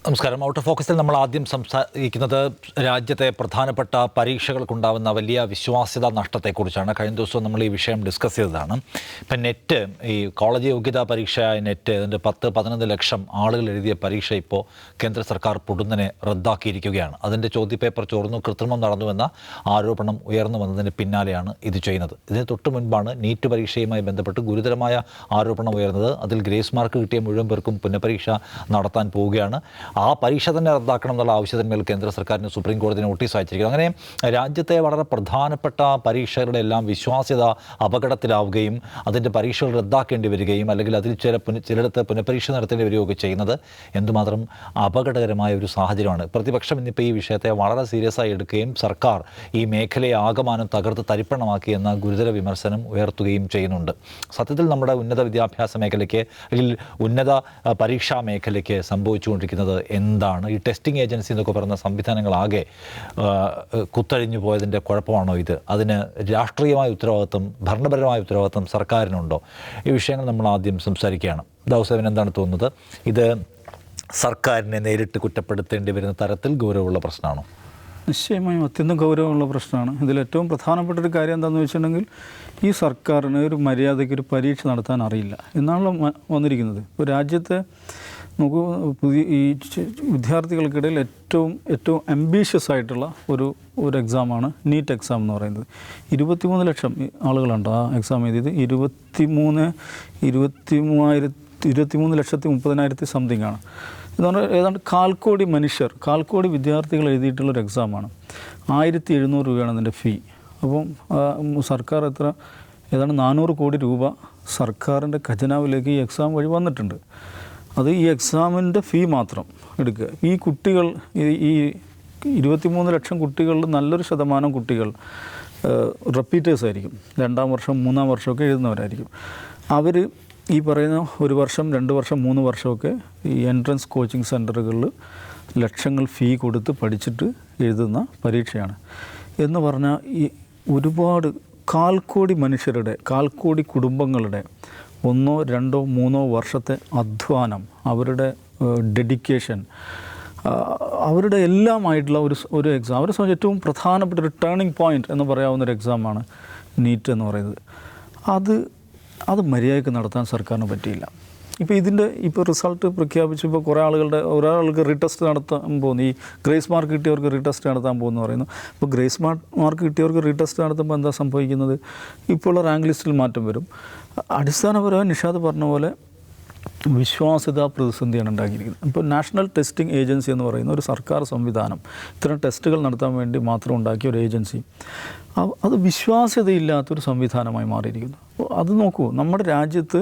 നമസ്കാരം. Out of ഫോക്കസിൽ നമ്മൾ ആദ്യം സംസാരിക്കുന്നത് രാജ്യത്തെ പ്രധാനപ്പെട്ട പരീക്ഷകൾക്കുണ്ടാകുന്ന വലിയ വിശ്വാസ്യത നഷ്ടത്തെക്കുറിച്ചാണ്. കഴിഞ്ഞ ദിവസം നമ്മൾ ഈ വിഷയം ഡിസ്കസ് ചെയ്തതാണ്. ഇപ്പം നെറ്റ്, ഈ കോളേജ് യോഗ്യതാ പരീക്ഷയായ നെറ്റ്, അതിൻ്റെ 10-11 ലക്ഷം ആളുകൾ എഴുതിയ പരീക്ഷ ഇപ്പോൾ കേന്ദ്ര സർക്കാർ പൊടുന്നനെ റദ്ദാക്കിയിരിക്കുകയാണ്. അതിൻ്റെ ചോദ്യപേപ്പർ ചോർന്നു, കൃത്രിമം നടന്നുവെന്ന ആരോപണം ഉയർന്നു വന്നതിന് പിന്നാലെയാണ് ഇത് ചെയ്യുന്നത്. ഇതിന് തൊട്ട് മുൻപാണ് നീറ്റ് പരീക്ഷയുമായി ബന്ധപ്പെട്ട് ഗുരുതരമായ ആരോപണം ഉയർന്നത്. അതിൽ ഗ്രേസ് മാർക്ക് കിട്ടിയ മുഴുവൻ പേർക്കും പുനഃപരീക്ഷ നടത്താൻ പോവുകയാണ്. ആ പരീക്ഷ തന്നെ റദ്ദാക്കണം എന്നുള്ള ആവശ്യത്തിന്മേൽ കേന്ദ്ര സർക്കാരിന് സുപ്രീം കോടതി നോട്ടീസ് അയച്ചിരിക്കുന്നു. അങ്ങനെ രാജ്യത്തെ വളരെ പ്രധാനപ്പെട്ട പരീക്ഷകളുടെ എല്ലാം വിശ്വാസ്യത അപകടത്തിലാവുകയും അതിൻ്റെ പരീക്ഷകൾ റദ്ദാക്കേണ്ടി വരികയും അല്ലെങ്കിൽ അതിൽ ചിലയിടത്ത് പുനഃപരീക്ഷ നടത്തേണ്ടി വരികയൊക്കെ ചെയ്യുന്നത് എന്തുമാത്രം അപകടകരമായ ഒരു സാഹചര്യമാണ്. പ്രതിപക്ഷം ഇന്നിപ്പോൾ ഈ വിഷയത്തെ വളരെ സീരിയസ് ആയി എടുക്കുകയും സർക്കാർ ഈ മേഖലയെ ആകമാനം തകർത്ത് തരിപ്പണമാക്കി എന്ന ഗുരുതര വിമർശനം ഉയർത്തുകയും ചെയ്യുന്നുണ്ട്. സത്യത്തിൽ നമ്മുടെ ഉന്നത വിദ്യാഭ്യാസ മേഖലയ്ക്ക് അല്ലെങ്കിൽ ഉന്നത പരീക്ഷാ മേഖലയ്ക്ക് സംഭവിച്ചുകൊണ്ടിരിക്കുന്നത് എന്താണ്? ഈ ടെസ്റ്റിംഗ് ഏജൻസി എന്നൊക്കെ പറയുന്ന സംവിധാനങ്ങളാകെ കുത്തഴിഞ്ഞു പോയതിൻ്റെ കുഴപ്പമാണോ ഇത്? അതിന് രാഷ്ട്രീയമായ ഉത്തരവാദിത്വം, ഭരണപരമായ ഉത്തരവാദിത്വം സർക്കാരിനുണ്ടോ? ഈ വിഷയങ്ങൾ നമ്മൾ ആദ്യം സംസാരിക്കുകയാണ്. ദാവൂസേവൻ, എന്താണ് തോന്നുന്നത്? ഇത് സർക്കാരിനെ നേരിട്ട് കുറ്റപ്പെടുത്തേണ്ടി വരുന്ന തരത്തിൽ ഗൗരവമുള്ള പ്രശ്നമാണോ? നിശ്ചയമായും അത്യന്തം ഗൗരവമുള്ള പ്രശ്നമാണ്. ഇതിലേറ്റവും പ്രധാനപ്പെട്ട ഒരു കാര്യം എന്താണെന്ന് വെച്ചിട്ടുണ്ടെങ്കിൽ, ഈ സർക്കാരിന് ഒരു മര്യാദയ്ക്ക് ഒരു പരീക്ഷ നടത്താൻ അറിയില്ല എന്നാണല്ലോ വന്നിരിക്കുന്നത്. ഇപ്പോൾ രാജ്യത്തെ നമുക്ക് ഈ വിദ്യാർത്ഥികൾക്കിടയിൽ ഏറ്റവും അംബീഷ്യസ് ആയിട്ടുള്ള ഒരു എക്സാമാണ് നീറ്റ് എക്സാം എന്ന് പറയുന്നത്. 23 ലക്ഷം ആളുകളുണ്ട് ആ എക്സാം എഴുതിയത്. 23,30,000 സംതിങ് ആണ്. ഇതാണ് ഏതാണ്ട് 1/4 കോടി മനുഷ്യർ, 1/4 കോടി വിദ്യാർത്ഥികൾ എഴുതിയിട്ടുള്ളൊരു എക്സാമാണ്. 1,700 രൂപയാണ് അതിൻ്റെ ഫീ. അപ്പം സർക്കാർ ഏതാണ്ട് 400 കോടി രൂപ സർക്കാരിൻ്റെ ഖജനാവിലേക്ക് ഈ എക്സാം വഴി വന്നിട്ടുണ്ട്. അത് ഈ എക്സാമിൻ്റെ ഫീ മാത്രം എടുക്കുക. ഈ കുട്ടികൾ, ഈ 23 ലക്ഷം കുട്ടികളിൽ നല്ലൊരു ശതമാനം കുട്ടികൾ റിപ്പീറ്റേഴ്സ് ആയിരിക്കും. 2ാം വർഷം 3ാം വർഷമൊക്കെ എഴുതുന്നവരായിരിക്കും. അവർ ഈ പറയുന്ന 1 വർഷം 2 വർഷം 3 വർഷമൊക്കെ ഈ എൻട്രൻസ് കോച്ചിങ് സെൻറ്ററുകളിൽ ലക്ഷങ്ങൾ ഫീ കൊടുത്ത് പഠിച്ചിട്ട് എഴുതുന്ന പരീക്ഷയാണ്. എന്ന് പറഞ്ഞാൽ ഈ ഒരുപാട് 1/4 കോടി മനുഷ്യരുടെ, 1/4 കോടി കുടുംബങ്ങളുടെ 1, 2, 3 വർഷത്തെ അധ്വാനം, അവരുടെ ഡെഡിക്കേഷൻ, അവരുടെ എല്ലാമായിട്ടുള്ള ഒരു എക്സാം, അവരെ സംബന്ധിച്ച് ഏറ്റവും പ്രധാനപ്പെട്ട ഒരു ടേണിംഗ് പോയിൻ്റ് എന്ന് പറയാവുന്ന ഒരു എക്സാമാണ് നീറ്റ് എന്ന് പറയുന്നത്. അത് മര്യാദയ്ക്ക് നടത്താൻ സർക്കാരിന് പറ്റിയില്ല. ഇപ്പോൾ റിസൾട്ട് പ്രഖ്യാപിച്ചപ്പോൾ ഒരാൾക്ക് റീടെസ്റ്റ് നടത്താൻ പോകുന്നു. ഈ ഗ്രേസ് മാർക്ക് കിട്ടിയവർക്ക് റീടെസ്റ്റ് നടത്താൻ പോകുന്നു പറയുന്നു. അപ്പോൾ ഗ്രേസ് മാർക്ക് കിട്ടിയവർക്ക് റീടെസ്റ്റ് നടത്തുമ്പോൾ എന്താ സംഭവിക്കുന്നത്? ഇപ്പോൾ ഉള്ള റാങ്ക് ലിസ്റ്റിൽ മാറ്റം വരും. അടിസ്ഥാനപരമായി നിഷാദ് പറഞ്ഞ പോലെ വിശ്വാസ്യതാ പ്രതിസന്ധിയാണ് ഉണ്ടാക്കിയിരിക്കുന്നത്. ഇപ്പോൾ നാഷണൽ ടെസ്റ്റിംഗ് ഏജൻസി എന്ന് പറയുന്ന ഒരു സർക്കാർ സംവിധാനം, ഇത്തരം ടെസ്റ്റുകൾ നടത്താൻ വേണ്ടി മാത്രം ഉണ്ടാക്കിയ ഒരു ഏജൻസി, അത് വിശ്വാസ്യതയില്ലാത്തൊരു സംവിധാനമായി മാറിയിരിക്കുന്നു. അത് നോക്കൂ, നമ്മുടെ രാജ്യത്ത്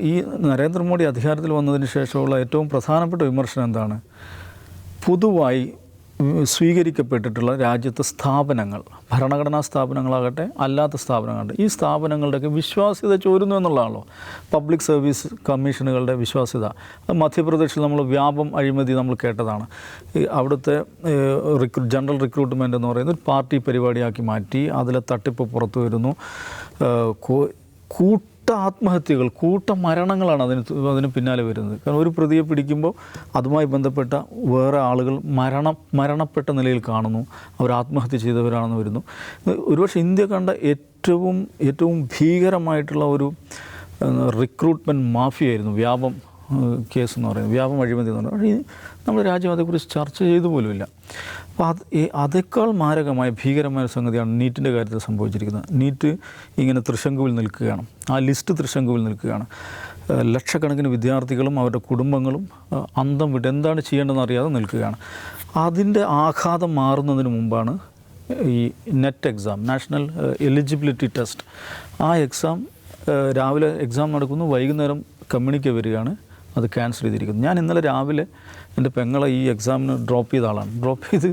ഈ നരേന്ദ്രമോദി അധികാരത്തിൽ വന്നതിന് ശേഷമുള്ള ഏറ്റവും പ്രധാനപ്പെട്ട വിമർശനം എന്താണ്? പൊതുവായി സ്വീകരിക്കപ്പെട്ടിട്ടുള്ള രാജ്യത്തെ സ്ഥാപനങ്ങൾ, ഭരണഘടനാ സ്ഥാപനങ്ങളാകട്ടെ അല്ലാത്ത സ്ഥാപനങ്ങളുണ്ട്, ഈ സ്ഥാപനങ്ങളുടെയൊക്കെ വിശ്വാസ്യത ചോരുന്നു എന്നുള്ളതാണല്ലോ. പബ്ലിക് സർവീസ് കമ്മീഷനുകളുടെ വിശ്വാസ്യത, മധ്യപ്രദേശിൽ നമ്മൾ വ്യാപം അഴിമതി നമ്മൾ കേട്ടതാണ്. അവിടുത്തെ ജനറൽ റിക്രൂട്ട്മെൻറ്റ് എന്ന് പറയുന്നത് ഒരു പാർട്ടി പരിപാടിയാക്കി മാറ്റി, അതിലെ തട്ടിപ്പ് പുറത്തു വരുന്നു. ആത്മഹത്യകൾ, മരണങ്ങളാണ് അതിന് പിന്നാലെ വരുന്നത്. കാരണം ഒരു പ്രതിയെ പിടിക്കുമ്പോൾ അതുമായി ബന്ധപ്പെട്ട വേറെ ആളുകൾ മരണപ്പെട്ട നിലയിൽ കാണുന്നു, അവർ ആത്മഹത്യ ചെയ്തവരാണെന്ന് വരുന്നു. ഒരുപക്ഷെ ഇന്ത്യ കണ്ട ഏറ്റവും ഭീകരമായിട്ടുള്ള ഒരു റിക്രൂട്ട്മെൻറ്റ് മാഫിയായിരുന്നു വ്യാപം കേസ് എന്ന് പറയുന്നത്, വ്യാപം അഴിമതി എന്ന് പറയുന്നത്. പക്ഷേ നമ്മുടെ രാജ്യം അതേക്കുറിച്ച് ചർച്ച ചെയ്തു പോലുമില്ല. അപ്പോൾ അതേക്കാൾ മാരകമായ ഭീകരമായ സംഗതിയാണ് നീറ്റിൻ്റെ കാര്യത്തിൽ സംഭവിച്ചിരിക്കുന്നത്. നീറ്റ് ഇങ്ങനെ തൃശങ്കുവിൽ നിൽക്കുകയാണ്, ആ ലിസ്റ്റ് തൃശങ്കുവിൽ നിൽക്കുകയാണ്. ലക്ഷക്കണക്കിന് വിദ്യാർത്ഥികളും അവരുടെ കുടുംബങ്ങളും അന്തം വിട്ട് എന്താണ് ചെയ്യേണ്ടതെന്ന് അറിയാതെ നിൽക്കുകയാണ്. അതിൻ്റെ ആഘാതം മാറുന്നതിന് മുമ്പാണ് ഈ net exam, national eligibility test, ആ എക്സാം രാവിലെ എക്സാം നടക്കുന്നു, വൈകുന്നേരം കമ്മ്യൂണിക്കെ വരികയാണ്, അത് ക്യാൻസൽ ചെയ്തിരിക്കുന്നു. ഞാൻ ഇന്നലെ രാവിലെ എൻ്റെ പെങ്ങളെ ഈ എക്സാമിന് ഡ്രോപ്പ് ചെയ്ത ആളാണ്. ഡ്രോപ്പ് ചെയ്ത്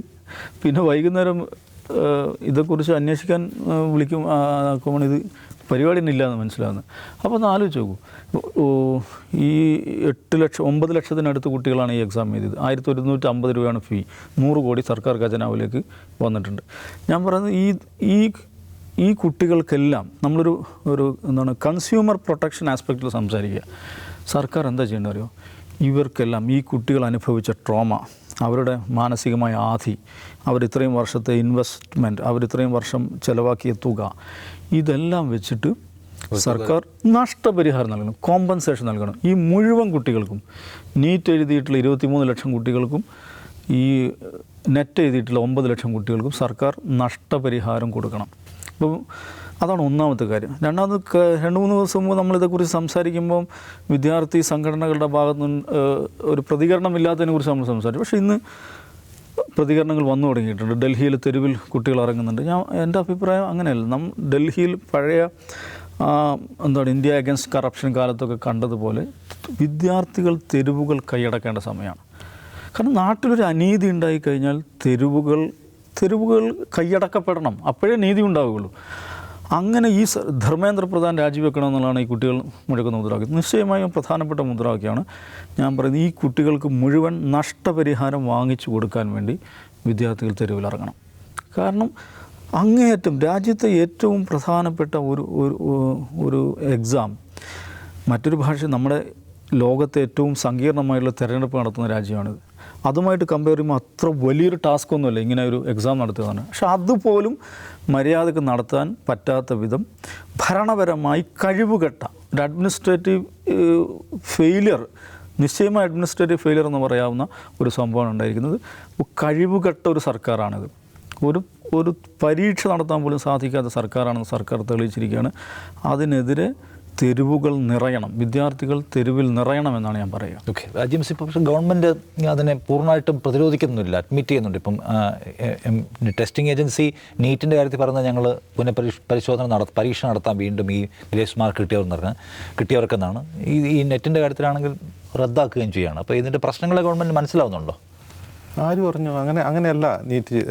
പിന്നെ വൈകുന്നേരം ഇതേക്കുറിച്ച് അന്വേഷിക്കാൻ വിളിക്കുമ്പോൾ ഇത് പരിപാടി തന്നെ ഇല്ലയെന്ന് മനസ്സിലാകുന്നത്. അപ്പോൾ ഒന്ന് ആലോചിച്ച് നോക്കൂ, ഈ 9 ലക്ഷത്തിനടുത്ത് കുട്ടികളാണ് ഈ എക്സാം എഴുതിയത്. 1,150 രൂപയാണ് ഫീ. 100 കോടി സർക്കാർ ഖജനാവിലേക്ക് വന്നിട്ടുണ്ട്. ഞാൻ പറയുന്നത് ഈ ഈ കുട്ടികൾക്കെല്ലാം നമ്മളൊരു എന്താണ് കൺസ്യൂമർ പ്രൊട്ടക്ഷൻ ആസ്പെക്റ്റിൽ സംസാരിക്കുക. സർക്കാർ എന്താ ചെയ്യേണ്ടത് അറിയോ? ഇവർക്കെല്ലാം ഈ കുട്ടികൾ അനുഭവിച്ച ട്രോമ, അവരുടെ മാനസികമായ ആധി, അവരിത്രയും വർഷത്തെ ഇൻവെസ്റ്റ്മെൻറ്റ്, അവരിത്രയും വർഷം ചിലവാക്കിയ തുക, ഇതെല്ലാം വെച്ചിട്ട് സർക്കാർ നഷ്ടപരിഹാരം നൽകണം, കോമ്പൻസേഷൻ നൽകണം. ഈ മുഴുവൻ കുട്ടികൾക്കും, നീറ്റ് എഴുതിയിട്ടുള്ള 23 ലക്ഷം കുട്ടികൾക്കും ഈ നെറ്റ് എഴുതിയിട്ടുള്ള 9 ലക്ഷം കുട്ടികൾക്കും സർക്കാർ നഷ്ടപരിഹാരം കൊടുക്കണം. അപ്പോൾ അതാണ് ഒന്നാമത്തെ കാര്യം. രണ്ടാമത് 2-3 ദിവസം മുമ്പ് നമ്മളിതേക്കുറിച്ച് സംസാരിക്കുമ്പം വിദ്യാർത്ഥി സംഘടനകളുടെ ഭാഗത്തു നിന്ന് ഒരു പ്രതികരണമില്ലാത്തതിനെ കുറിച്ച് നമ്മൾ സംസാരിച്ചു. പക്ഷേ ഇന്ന് പ്രതികരണങ്ങൾ വന്നു തുടങ്ങിയിട്ടുണ്ട്. ഡൽഹിയിൽ തെരുവിൽ കുട്ടികൾ ഇറങ്ങുന്നുണ്ട്. എൻ്റെ അഭിപ്രായം അങ്ങനെയല്ല. ഡൽഹിയിൽ പഴയ ഇന്ത്യ അഗൻസ്റ്റ് കറപ്ഷൻ കാലത്തൊക്കെ കണ്ടതുപോലെ വിദ്യാർത്ഥികൾ തെരുവുകൾ കൈയടക്കേണ്ട സമയമാണ്. കാരണം നാട്ടിലൊരു അനീതി ഉണ്ടായിക്കഴിഞ്ഞാൽ തെരുവുകൾ കൈയടക്കപ്പെടണം, അപ്പോഴേ നീതി ഉണ്ടാവുകയുള്ളൂ. അങ്ങനെ ഈ ധർമ്മേന്ദ്ര പ്രധാൻ രാജിവെക്കണമെന്നുള്ളതാണ് ഈ കുട്ടികൾ മുഴക്കുന്ന മുദ്രാവാക്യം. നിശ്ചയമായും പ്രധാനപ്പെട്ട മുദ്രാവാക്യമാണ്. ഞാൻ പറയുന്നത് ഈ കുട്ടികൾക്ക് മുഴുവൻ നഷ്ടപരിഹാരം വാങ്ങിച്ചു കൊടുക്കാൻ വേണ്ടി വിദ്യാർത്ഥികൾ തെരുവിലിറങ്ങണം. കാരണം അങ്ങേയറ്റം രാജ്യത്തെ ഏറ്റവും പ്രധാനപ്പെട്ട ഒരു എക്സാം, മറ്റൊരു ഭാഷ, നമ്മുടെ ലോകത്തെ ഏറ്റവും സങ്കീർണമായുള്ള തിരഞ്ഞെടുപ്പ് നടത്തുന്ന രാജ്യമാണിത്. അതുമായിട്ട് കമ്പയർ ചെയ്യുമ്പോൾ അത്ര വലിയൊരു ടാസ്ക് ഒന്നുമല്ല ഇങ്ങനെ ഒരു എക്സാം നടത്തുകയാണ്. പക്ഷെ അതുപോലും മര്യാദക്ക് നടത്താൻ പറ്റാത്ത വിധം ഭരണപരമായി കഴിവുകെട്ട ഒരു അഡ്മിനിസ്ട്രേറ്റീവ് ഫെയിലിയർ, നിശ്ചയമായ അഡ്മിനിസ്ട്രേറ്റീവ് ഫെയിലിയർ എന്ന് പറയാവുന്ന ഒരു സംഭവമാണ് ഉണ്ടായിരിക്കുന്നത്. കഴിവുകെട്ട ഒരു സർക്കാരാണിത്. ഒരു പരീക്ഷ നടത്താൻ പോലും സാധിക്കാത്ത സർക്കാരാണെന്ന് സർക്കാർ തെളിയിച്ചിരിക്കുകയാണ്. അതിനെതിരെ തെരുവുകൾ നിറയണം, വിദ്യാർത്ഥികൾ തെരുവിൽ നിറയണമെന്നാണ് ഞാൻ പറയുക. ഓക്കെ, രാജ്യം ഇപ്പോൾ പക്ഷേ ഗവൺമെൻറ് അതിനെ പൂർണ്ണമായിട്ടും പ്രതിരോധിക്കുന്നില്ല, അഡ്മിറ്റ് ചെയ്യുന്നുണ്ട്. ഇപ്പം ടെസ്റ്റിംഗ് ഏജൻസി നീറ്റിൻ്റെ കാര്യത്തിൽ പറഞ്ഞാൽ ഞങ്ങൾ പരീക്ഷ നടത്താൻ വീണ്ടും ഈ ഗ്രേസ് മാർക്ക് കിട്ടിയവർക്കെന്നാണ്. ഈ നെറ്റിൻ്റെ കാര്യത്തിലാണെങ്കിൽ റദ്ദാക്കുകയും ചെയ്യുകയാണ്. അപ്പോൾ ഇതിൻ്റെ പ്രശ്നങ്ങളെ ഗവൺമെൻറ് മനസ്സിലാവുന്നുണ്ടോ? ആര് പറഞ്ഞു? അങ്ങനെയല്ല. NEET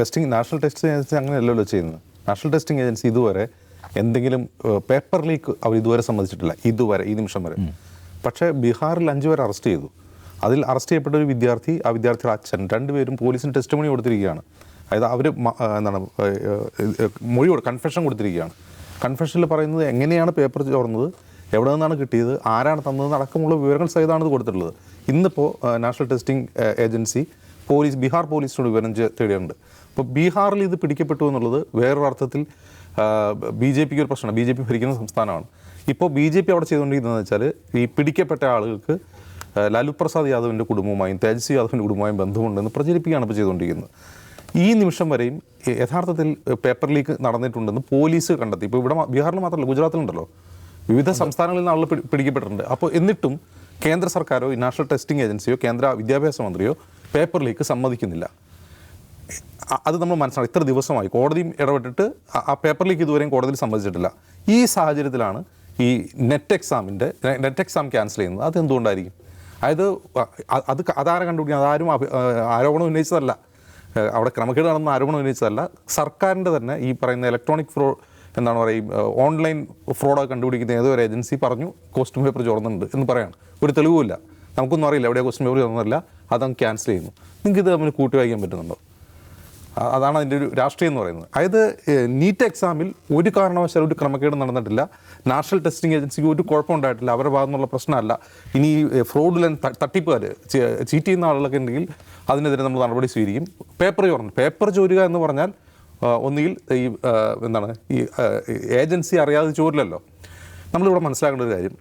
testing, national testing agency അങ്ങനെയല്ലല്ലോ ചെയ്യുന്നത്. നാഷണൽ ടെസ്റ്റിംഗ് ഏജൻസി ഇതുവരെ എന്തെങ്കിലും പേപ്പർ ലീക്ക് അവർ ഇതുവരെ സമ്മതിച്ചിട്ടില്ല, ഇതുവരെ, ഈ നിമിഷം വരെ. പക്ഷേ ബീഹാറിൽ 5 പേരെ അറസ്റ്റ് ചെയ്തു. അതിൽ അറസ്റ്റ് ചെയ്യപ്പെട്ട ഒരു വിദ്യാർത്ഥി, ആ വിദ്യാർത്ഥിയുടെ അച്ഛൻ, 2 പേരും പോലീസിന് ടെസ്റ്റ് മണി കൊടുത്തിരിക്കുകയാണ്. അതായത് അവർ കൺഫെഷൻ കൊടുത്തിരിക്കുകയാണ്. കൺഫെഷനിൽ പറയുന്നത് എങ്ങനെയാണ് പേപ്പർ ചോർന്നത്, എവിടെ നിന്നാണ് കിട്ടിയത്, ആരാണ് തന്നത് അടക്കമുള്ള വിവരങ്ങൾ സഹിതമാണ് ഇത് കൊടുത്തിട്ടുള്ളത്. ഇന്നിപ്പോൾ നാഷണൽ ടെസ്റ്റിംഗ് ഏജൻസി ബീഹാർ പോലീസിനോട് വിവരം തേടിയിട്ടുണ്ട്. അപ്പോൾ ബീഹാറിൽ ഇത് പിടിക്കപ്പെട്ടു എന്നുള്ളത് വേറൊരു അർത്ഥത്തിൽ BJP ഒരു പ്രശ്നമാണ്. BJP ഭരിക്കുന്ന സംസ്ഥാനമാണ്. ഇപ്പോൾ BJP അവിടെ ചെയ്തുകൊണ്ടിരിക്കുന്നതെന്ന് വെച്ചാൽ ഈ പിടിക്കപ്പെട്ട ആളുകൾക്ക് ലാലു പ്രസാദ് യാദവിൻ്റെ കുടുംബവുമായും തേജസ്വി യാദവിൻ്റെ കുടുംബവുമായും ബന്ധമുണ്ടെന്ന് പ്രചരിപ്പിക്കുകയാണ് ഇപ്പോൾ ചെയ്തുകൊണ്ടിരിക്കുന്നത്. ഈ നിമിഷം വരെയും യഥാർത്ഥത്തിൽ പേപ്പർ ലീക്ക് നടന്നിട്ടുണ്ടെന്ന് പോലീസ് കണ്ടെത്തി. ഇപ്പോൾ ഇവിടെ ബീഹാറിൽ മാത്രമല്ല, ഗുജറാത്തിലുണ്ടല്ലോ, വിവിധ സംസ്ഥാനങ്ങളിൽ നിന്ന് ആളുകൾ പിടിക്കപ്പെട്ടിട്ടുണ്ട്. അപ്പോൾ എന്നിട്ടും കേന്ദ്ര സർക്കാരോ നാഷണൽ ടെസ്റ്റിംഗ് ഏജൻസിയോ കേന്ദ്ര വിദ്യാഭ്യാസ മന്ത്രിയോ പേപ്പർ ലീക്ക് സമ്മതിക്കുന്നില്ല. അത് നമ്മൾ മനസ്സിലാക്കി. ഇത്ര ദിവസമായി കോടതിയും ഇടപെട്ടിട്ട് ആ പേപ്പർ ലീക്ക് ഇതുവരെയും കോടതിയിൽ സമ്മതിച്ചിട്ടില്ല. ഈ സാഹചര്യത്തിലാണ് ഈ നെറ്റ് എക്സാം ക്യാൻസൽ ചെയ്യുന്നത്. അതെന്തുകൊണ്ടായിരിക്കും? അതായത് അതാരെ കണ്ടുപിടിക്കുന്നത്? അതാരും ആരോപണം ഉന്നയിച്ചതല്ല, അവിടെ ക്രമക്കേട് നടന്ന ആരോപണം ഉന്നയിച്ചതല്ല. സർക്കാരിൻ്റെ തന്നെ ഈ പറയുന്ന ഇലക്ട്രോണിക് എന്താണ് പറയുക, ഓൺലൈൻ ഫ്രോഡൊക്കെ കണ്ടുപിടിക്കുന്ന ഏതോ ഒരു ഏജൻസി പറഞ്ഞു ക്വസ്റ്റ്യൻ പേപ്പർ ചോർന്നുണ്ട് എന്ന് പറയാണ്. ഒരു തെളിവുമില്ല, നമുക്കൊന്നും അറിയില്ല എവിടെയാണ് ക്വസ്റ്റ്യൻ പേപ്പർ ചോർന്നില്ല, അതങ്ങ് ക്യാൻസൽ ചെയ്യുന്നു. നിങ്ങൾക്ക് ഇത് തമ്മിൽ കൂട്ടി വായിക്കാൻ പറ്റുന്നുണ്ടോ? അതാണ് അതിൻ്റെ ഒരു രാഷ്ട്രീയം എന്ന് പറയുന്നത്. അതായത് നീറ്റ് എക്സാമിൽ ഒരു കാരണവശാലും ഒരു ക്രമക്കേട് നടന്നിട്ടില്ല. നാഷണൽ ടെസ്റ്റിംഗ് ഏജൻസിക്ക് ഒരു കുഴപ്പമുണ്ടായിട്ടില്ല. അവരുടെ ഭാഗത്തുനിന്നുള്ള പ്രശ്നമല്ല. ഇനി ഫ്രോഡുലൻ്റ് തട്ടിപ്പുകാർ, ചീറ്റ് ചെയ്യുന്ന ആളുകളൊക്കെ ഉണ്ടെങ്കിൽ അതിനെതിരെ നമ്മൾ നടപടി സ്വീകരിക്കും. പേപ്പർ ചോരുക എന്ന് പറഞ്ഞാൽ ഒന്നുകിൽ ഈ ഏജൻസി അറിയാതെ ചോരില്ലല്ലോ. നമ്മളിവിടെ മനസ്സിലാക്കേണ്ട ഒരു കാര്യം,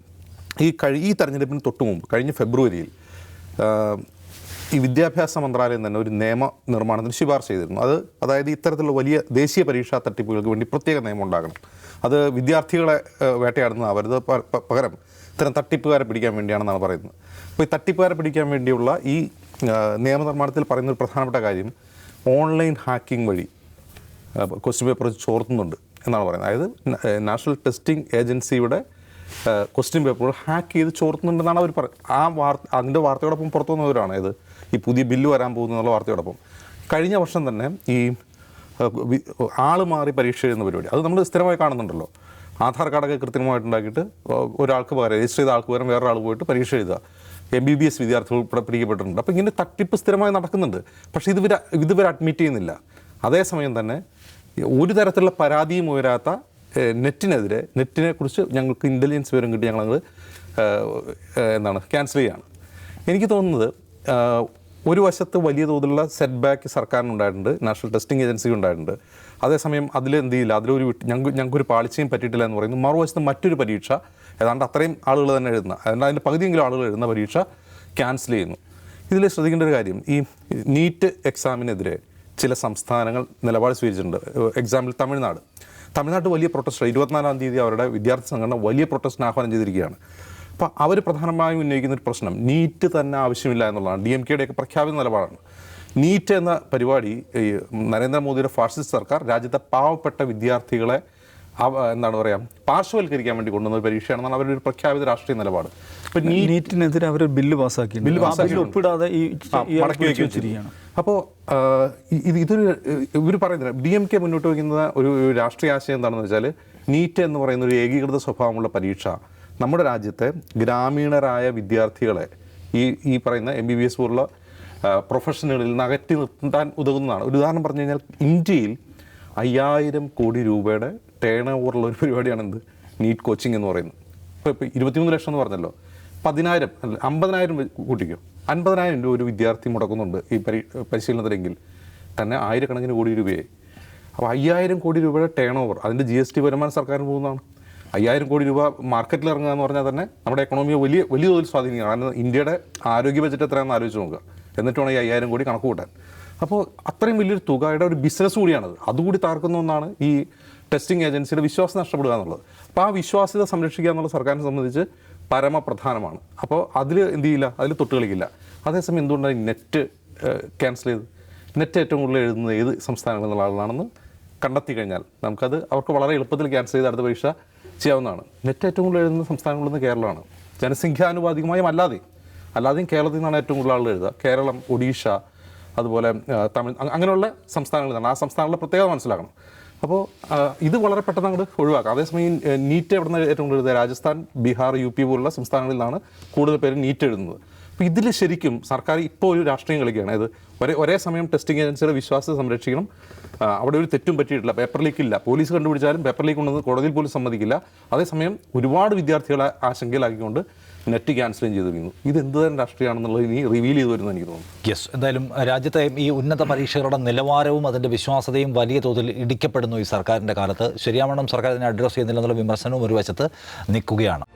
ഈ തെരഞ്ഞെടുപ്പിന് തൊട്ട് മുമ്പ് കഴിഞ്ഞ ഫെബ്രുവരിയിൽ ഈ വിദ്യാഭ്യാസ മന്ത്രാലയം തന്നെ ഒരു നിയമ നിർമ്മാണത്തിന് ശുപാർശ ചെയ്തിരുന്നു. അതായത് ഇത്തരത്തിലുള്ള വലിയ ദേശീയ പരീക്ഷാ തട്ടിപ്പുകൾക്ക് വേണ്ടി പ്രത്യേക നിയമം ഉണ്ടാകണം. അത് വിദ്യാർത്ഥികളെ വേട്ടയാടുന്നതാവരുത്, പകരം ഇത്തരം തട്ടിപ്പുകാരെ പിടിക്കാൻ വേണ്ടിയാണെന്നാണ് പറയുന്നത്. അപ്പോൾ ഈ തട്ടിപ്പുകാരെ പിടിക്കാൻ വേണ്ടിയുള്ള ഈ നിയമനിർമ്മാണത്തിൽ പറയുന്ന ഒരു പ്രധാനപ്പെട്ട കാര്യം, ഓൺലൈൻ ഹാക്കിംഗ് വഴി ക്വസ്റ്റ്യൻ പേപ്പർ ചോർത്തുന്നുണ്ട് എന്നാണ് പറയുന്നത്. അതായത് നാഷണൽ ടെസ്റ്റിംഗ് ഏജൻസിയുടെ ക്വസ്റ്റ്യൻ പേപ്പറുകൾ ഹാക്ക് ചെയ്ത് ചോർത്തുന്നുണ്ടെന്നാണ് അവർ അതിൻ്റെ വാർത്തയോടൊപ്പം പുറത്തു വന്നവരാണ്. ഇത് ഈ പുതിയ ബില്ല് വരാൻ പോകുന്നുള്ള വാർത്തയോടൊപ്പം. കഴിഞ്ഞ വർഷം തന്നെ ഈ ആൾ മാറി പരീക്ഷ എഴുതുന്ന പരിപാടി അത് നമ്മൾ സ്ഥിരമായി കാണുന്നുണ്ടല്ലോ. ആധാർ കാർഡൊക്കെ കൃത്യമായിട്ടുണ്ടാക്കിയിട്ട് ഒരാൾക്ക് പകരം രജിസ്റ്റർ ചെയ്ത ആൾക്ക് പകരം വേറൊരാൾ പോയിട്ട് പരീക്ഷ എഴുതുക. MBBS വിദ്യാർത്ഥികൾ ഇവിടെ പിടിക്കപ്പെട്ടിട്ടുണ്ട്. അപ്പോൾ ഇങ്ങനെ തട്ടിപ്പ് സ്ഥിരമായി നടക്കുന്നുണ്ട്. പക്ഷേ ഇതുവരെ അഡ്മിറ്റ് ചെയ്യുന്നില്ല. അതേസമയം തന്നെ ഒരു തരത്തിലുള്ള പരാതിയും ഉയരാത്ത നെറ്റിനെ കുറിച്ച് ഞങ്ങൾക്ക് ഇൻ്റലിജൻസ് വിവരം കിട്ടി ഞങ്ങളത് ക്യാൻസൽ ചെയ്യുകയാണ്. എനിക്ക് തോന്നുന്നത് ഒരു വശത്ത് വലിയ തോതിലുള്ള സെറ്റ് ബാക്ക് സർക്കാരിനുണ്ടായിട്ടുണ്ട്, നാഷണൽ ടെസ്റ്റിംഗ് ഏജൻസി ഉണ്ടായിട്ടുണ്ട്. അതേസമയം അതിൽ എന്ത് ചെയ്യില്ല, അതിലൊരു ഞങ്ങൾക്കൊരു പാളിച്ചയും പറ്റിയിട്ടില്ല എന്ന് പറയുന്നു. മറുവശത്ത് മറ്റൊരു പരീക്ഷ ഏതാണ്ട് അത്രയും ആളുകൾ തന്നെ എഴുതുന്ന, അതുകൊണ്ട് അതിൻ്റെ പകുതിയെങ്കിലും ആളുകൾ എഴുതുന്ന പരീക്ഷ ക്യാൻസൽ ചെയ്യുന്നു. ഇതിൽ ശ്രദ്ധിക്കേണ്ട ഒരു കാര്യം, ഈ നീറ്റ് എക്സാമിനെതിരെ ചില സംസ്ഥാനങ്ങൾ നിലപാട് സ്വീകരിച്ചിട്ടുണ്ട്. എക്സാമ്പിൾ തമിഴ്നാട് വലിയ പ്രൊട്ടസ്റ്റ് 24-ാം തീയതി അവരുടെ വിദ്യാർത്ഥി സംഘടന വലിയ പ്രൊട്ടസ്റ്റിന് ആഹ്വാനം ചെയ്തിരിക്കുകയാണ്. അപ്പോൾ അവർ പ്രധാനമായും ഉന്നയിക്കുന്ന ഒരു പ്രശ്നം നീറ്റ് തന്നെ ആവശ്യമില്ല എന്നുള്ളതാണ്. DMK-യുടെയൊക്കെ പ്രഖ്യാപിത നിലപാടാണ്. നീറ്റ് എന്ന പരിപാടി ഈ നരേന്ദ്രമോദിയുടെ ഫാസിസ്റ്റ് സർക്കാർ രാജ്യത്തെ പാവപ്പെട്ട വിദ്യാർത്ഥികളെ പാർശ്വവൽക്കരിക്കാൻ വേണ്ടി കൊണ്ടുവന്ന പരീക്ഷയാണെന്നാണ് അവരുടെ ഒരു പ്രഖ്യാപിത രാഷ്ട്രീയ നിലപാട്. അപ്പോൾ നീറ്റിനെതിരെ അവർ ബില്ല് പാസ്സാക്കി ഒപ്പിടാതെ വെച്ചിരിക്കുകയാണ്. അപ്പോൾ ഇവർ പറയുന്നത് DMK മുന്നോട്ട് വയ്ക്കുന്ന ഒരു രാഷ്ട്രീയ ആശയം എന്താണെന്ന് വെച്ചാൽ, നീറ്റ് എന്ന് പറയുന്ന ഒരു ഏകീകൃത സ്വഭാവമുള്ള പരീക്ഷ നമ്മുടെ രാജ്യത്തെ ഗ്രാമീണരായ വിദ്യാർത്ഥികളെ ഈ പറയുന്ന MBBS പോലുള്ള പ്രൊഫഷനുകളിൽ നിന്ന് അകറ്റി നിർത്താൻ ഉതകുന്നതാണ്. ഒരു ഉദാഹരണം പറഞ്ഞു കഴിഞ്ഞാൽ, ഇന്ത്യയിൽ 5000 കോടി രൂപയുടെ ടേൺ ഓവറുള്ള ഒരു പരിപാടിയാണ് നീറ്റ് കോച്ചിങ് എന്ന് പറയുന്നത്. ഇപ്പോൾ 23 ലക്ഷം എന്ന് പറഞ്ഞല്ലോ, 50,000 കൂട്ടിക്കോ, 50,000 രൂപ ഒരു വിദ്യാർത്ഥി മുടക്കുന്നുണ്ട് ഈ പരിശീലനത്തിലെങ്കിൽ തന്നെ 1000 കോടി രൂപയായി. അപ്പോൾ 5000 കോടി രൂപയുടെ ടേൺ ഓവർ, അതിൻ്റെ GST വരുമാനം സർക്കാരിന് പോകുന്നതാണ്. 5000 കോടി രൂപ മാർക്കറ്റിൽ ഇറങ്ങുക എന്ന് പറഞ്ഞാൽ തന്നെ നമ്മുടെ എക്കണോമിയെ വലിയ തോതിൽ സ്വാധീനിക്കുകയാണ്. കാരണം ഇന്ത്യയുടെ ആരോഗ്യ ബജറ്റ് എത്രയാണെന്ന് ആലോചിച്ച് നോക്കുക, എന്നിട്ട് വേണം ഈ 5000 കോടി കണക്ക് കൂട്ടാൻ. അപ്പോൾ അത്രയും വലിയൊരു തുകയുടെ ഒരു ബിസിനസ് കൂടിയാണത്. അതുകൂടി താർക്കുന്ന ഒന്നാണ് ഈ ടെസ്റ്റിംഗ് ഏജൻസിയുടെ വിശ്വാസം നഷ്ടപ്പെടുക എന്നുള്ളത്. അപ്പോൾ ആ വിശ്വാസ്യത സംരക്ഷിക്കുക എന്നുള്ള സർക്കാരിനെ സംബന്ധിച്ച് പരമപ്രധാനമാണ്. അപ്പോൾ അതിൽ എന്ത് ചെയ്യില്ല, അതിൽ തൊട്ട് കളിക്കില്ല. അതേസമയം എന്തുകൊണ്ടാണ് നെറ്റ് ക്യാൻസൽ ചെയ്ത്? നെറ്റ് ഏറ്റവും കൂടുതൽ എഴുതുന്നത് ഏത് സംസ്ഥാനങ്ങളിൽ നിന്നുള്ള ആളുകളാണെന്ന് കണ്ടെത്തി കഴിഞ്ഞാൽ നമുക്കത് അവർക്ക് വളരെ എളുപ്പത്തിൽ ക്യാൻസൽ ചെയ്ത് അടുത്ത പരീക്ഷ ചെയ്യാവുന്നതാണ്. നെറ്റ് ഏറ്റവും കൂടുതൽ എഴുതുന്ന സംസ്ഥാനങ്ങളിൽ നിന്ന് കേരളമാണ്. ജനസംഖ്യാനുപാതികമായും അല്ലാതെയും കേരളത്തിൽ നിന്നാണ് ഏറ്റവും കൂടുതൽ ആളുകൾ എഴുതുക. കേരളം, ഒഡീഷ, അതുപോലെ തമിഴ്, അങ്ങനെയുള്ള സംസ്ഥാനങ്ങളിൽ നിന്നാണ്. ആ സംസ്ഥാനങ്ങളുടെ പ്രത്യേകത മനസ്സിലാക്കണം. അപ്പോൾ ഇത് വളരെ പെട്ടെന്ന് അങ്ങോട്ട് ഒഴിവാക്കാം. അതേസമയം നീറ്റ് എവിടെ നിന്ന് ഏറ്റവും കൂടുതൽ എഴുതുക? രാജസ്ഥാൻ, ബീഹാർ, UP പോലുള്ള സംസ്ഥാനങ്ങളിൽ നിന്നാണ് കൂടുതൽ പേര് നീറ്റ് എഴുതുന്നത്. അപ്പോൾ ഇതിൽ ശരിക്കും സർക്കാർ ഇപ്പോൾ ഒരു രാഷ്ട്രീയം കളിക്കുകയാണ്. ഇത് ഒരേ സമയം ടെസ്റ്റിംഗ് ഏജൻസിയുടെ വിശ്വാസത്തെ സംരക്ഷിക്കണം, അവിടെ ഒരു തെറ്റും പറ്റിയിട്ടില്ല, പേപ്പർ ലീക്ക് ഇല്ല, പോലീസ് കണ്ടുപിടിച്ചാലും പേപ്പർ ലീക്ക് ഉണ്ടെന്ന് കോടതിയിൽ പോലും സമ്മതിക്കില്ല. അതേസമയം ഒരുപാട് വിദ്യാർത്ഥികളെ ആശങ്കയിലാക്കിക്കൊണ്ട് നെറ്റ് ക്യാൻസലും ചെയ്തിരിക്കുന്നു. ഇത് എന്ത് തരം രാഷ്ട്രീയമാണെന്നുള്ളത് ഇനി റിവീൽ ചെയ്തു വരുന്നത് എനിക്ക് തോന്നുന്നു. യെസ്, എന്തായാലും രാജ്യത്തെ ഈ ഉന്നത പരീക്ഷകളുടെ നിലവാരവും അതിൻ്റെ വിശ്വാസ്യതയും വലിയ തോതിൽ ഇടിക്കപ്പെടുന്നു ഈ സർക്കാരിൻ്റെ കാലത്ത്. ശരിയാവണ്ണം സർക്കാർ ഇതിനെ അഡ്രസ്സ് ചെയ്യുന്നില്ലെന്നുള്ള വിമർശനവും ഒരു വശത്ത് നിൽക്കുകയാണ്.